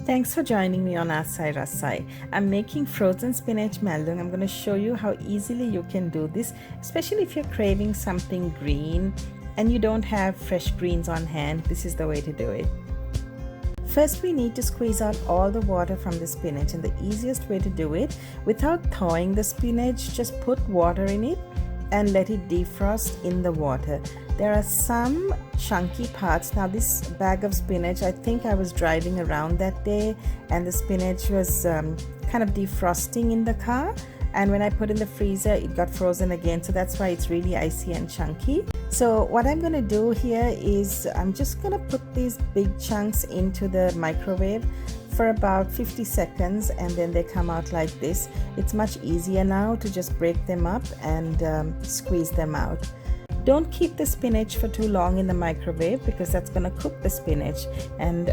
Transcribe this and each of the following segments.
Thanks for joining me on Aasai Rasai. I'm making frozen spinach mallung. I'm going to show you how easily you can do this, especially if you're craving something green and you don't have fresh greens on hand. This is the way to do it. First, we need to squeeze out all the water from the spinach, and the easiest way to do it without thawing the spinach, just put water in it and let it defrost in the water. There are some chunky parts. Now this bag of spinach, I think I was driving around that day and the spinach was kind of defrosting in the car, and when I put in the freezer it got frozen again, so that's why it's really icy and chunky. So what I'm going to do here is I'm just going to put these big chunks into the microwave for about 50 seconds, and then they come out like this. It's much easier now to just break them up and squeeze them out. Don't keep the spinach for too long in the microwave because that's going to cook the spinach, and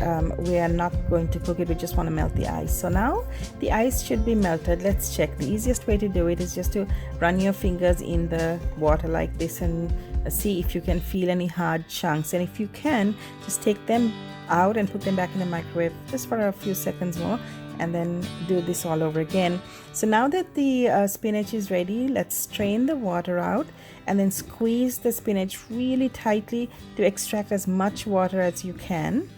we are not going to cook it, we just want to melt the ice. So now the ice should be melted. Let's check. The easiest way to do it is just to run your fingers in the water like this and see if you can feel any hard chunks, and if you can, just take them out and put them back in the microwave just for a few seconds more, and then do this all over again. So now that the spinach is ready, let's strain the water out and then squeeze the spinach really tightly to extract as much water as you can.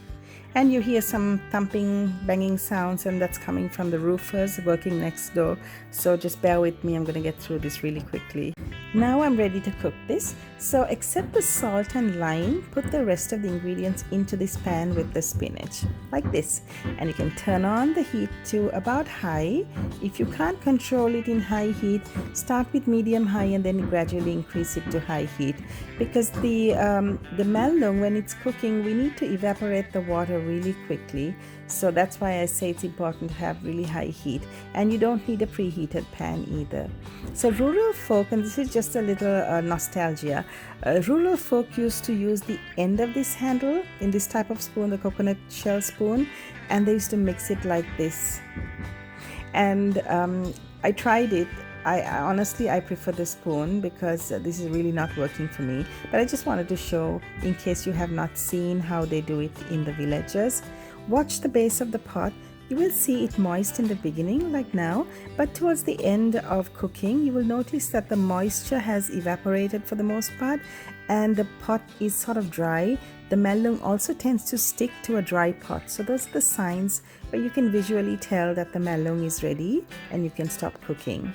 And you hear some thumping, banging sounds, and that's coming from the roofers working next door. So just bear with me, I'm going to get through this really quickly. Now I'm ready to cook this. So except the salt and lime, put the rest of the ingredients into this pan with the spinach, like this. And you can turn on the heat to about high. If you can't control it in high heat, start with medium high and then gradually increase it to high heat. Because the mallung, when it's cooking, we need to evaporate the water really quickly. So that's why I say it's important to have really high heat, and you don't need a preheated pan either. So rural folk, and this is just a little nostalgia, rural folk used to use the end of this handle in this type of spoon, the coconut shell spoon, and they used to mix it like this. And I tried it. Honestly, I prefer the spoon because this is really not working for me, but I just wanted to show in case you have not seen how they do it in the villages. Watch the base of the pot. You will see it moist in the beginning like now, but towards the end of cooking you will notice that the moisture has evaporated for the most part and the pot is sort of dry. The mallung also tends to stick to a dry pot, so those are the signs where you can visually tell that the mallung is ready and you can stop cooking.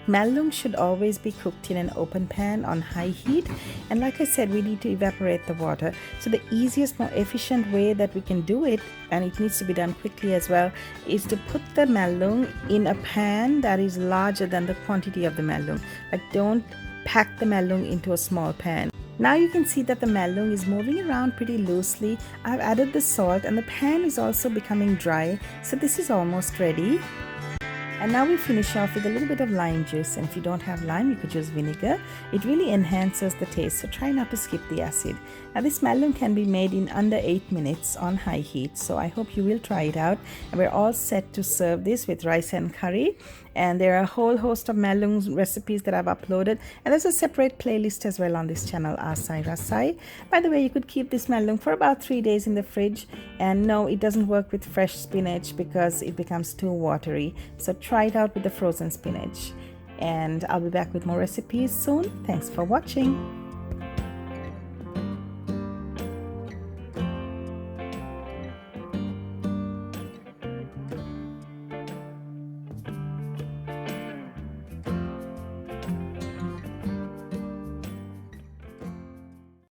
Mallung should always be cooked in an open pan on high heat, and like I said, we need to evaporate the water. So the easiest, more efficient way that we can do it, and it needs to be done quickly as well, is to put the mallung in a pan that is larger than the quantity of the mallung. Like, don't pack the mallung into a small pan. Now you can see that the mallung is moving around pretty loosely. I've added the salt and the pan is also becoming dry, so this is almost ready. And now we finish off with a little bit of lime juice, and if you don't have lime you could use vinegar. It really enhances the taste, so try not to skip the acid. Now this mallung can be made in under 8 minutes on high heat, so I hope you will try it out. And we're all set to serve this with rice and curry, and there are a whole host of mallung recipes that I've uploaded, and there's a separate playlist as well on this channel, Aasai Rasai. By the way, you could keep this mallung for about 3 days in the fridge, and no, it doesn't work with fresh spinach because it becomes too watery, so try it out with the frozen spinach. And I'll be back with more recipes soon. Thanks for watching.